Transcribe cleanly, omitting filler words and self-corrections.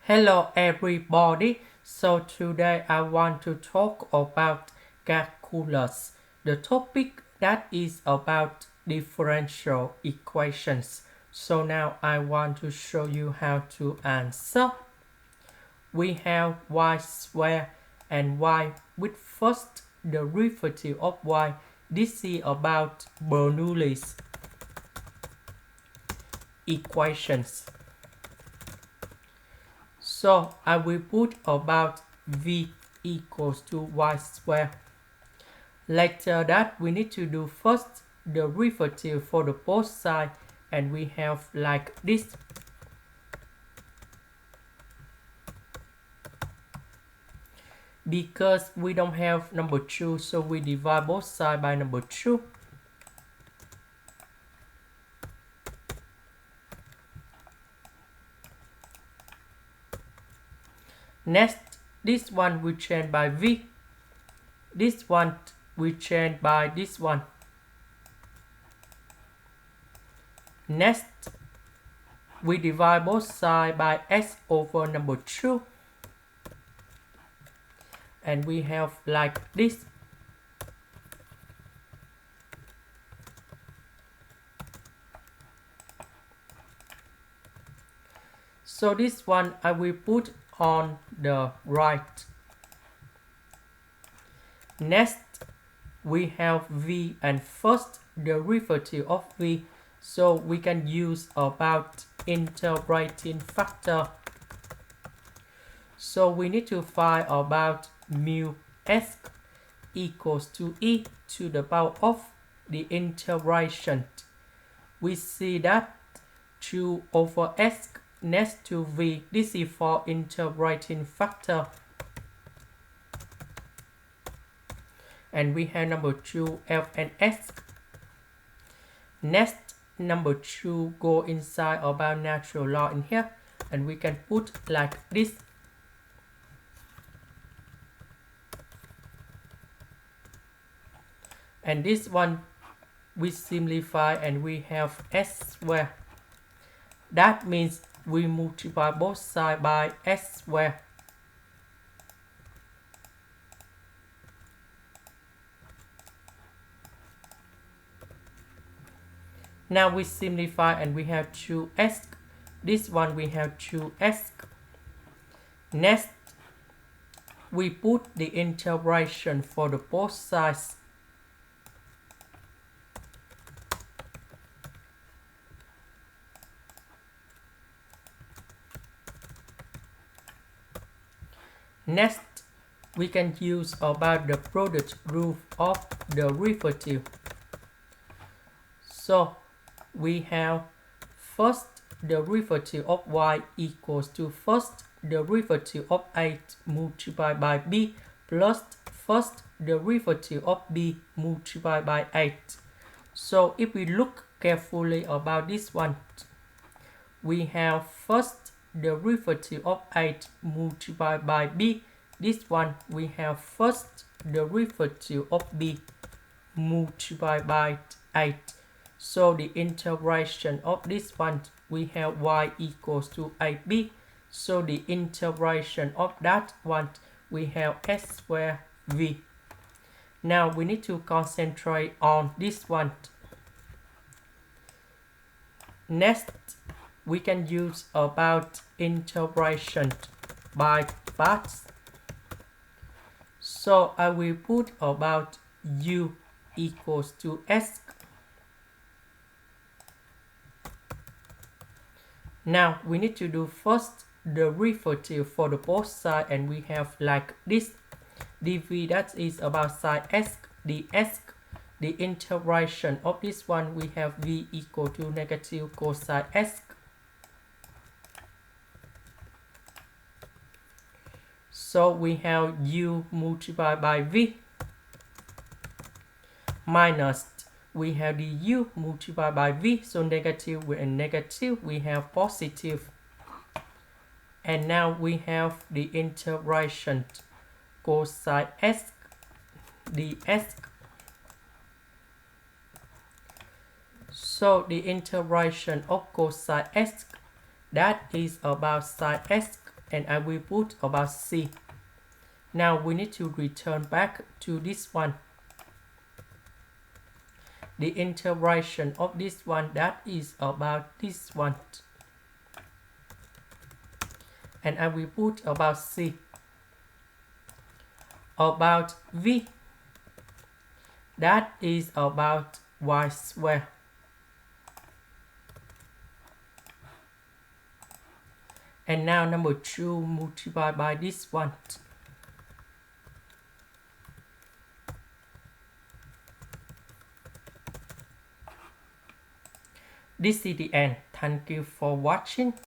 Hello everybody, so today I want to talk about calculus, the topic that is about differential equations. So now I want to show you how to answer. We have y squared and y with first derivative of y. This is about Bernoulli's equations. So I will put about v equals to y squared. Later that we need to do first derivative for the both sides, and we have like this. Because we don't have number 2, so we divide both sides by number 2. Next, this one we change by v. This one we change by this one. Next, we divide both sides by s over number 2. And we have like this. So this one I will put on the right. Next, we have v and first derivative of v, so we can use about integrating factor. So we need to find about mu s equals to e to the power of the integration. We see that 2 over s next to v, this is for integrating factor. And we have number 2 f and s. Next, number 2 go inside about natural law in here, and we can put like this. And this one we simplify and we have s squared. That means we multiply both sides by s squared. Now we simplify and we have 2s. This one we have 2s. Next, we put the integration for the both sides. Next, we can use about the product rule of derivative. So we have first derivative of y equals to first derivative of 8 multiplied by b plus first derivative of b multiplied by 8. So if we look carefully about this one, we have first derivative of 8 multiplied by b. This one we have first derivative of b multiplied by 8. So the integration of this one, we have y equals to 8b. So the integration of that one, we have s squared v. Now we need to concentrate on this one. Next, we can use about integration by parts. So I will put about u equals to s. Now we need to do first derivative for the both sides, and we have like this. dv, that is about sine s ds. The integration of this one, we have v equal to negative cosine s. So we have u multiplied by v minus, we have the u multiplied by v, so negative and negative, we have positive. And now we have the integration cosine s ds. So the integration of cosine s, that is about sine s and I will put about c. Now we need to return back to this one. The integration of this one, that is about this one. And I will put about c. About v, that is about y square. And now number 2 multiplied by this one. This is the end. Thank you for watching.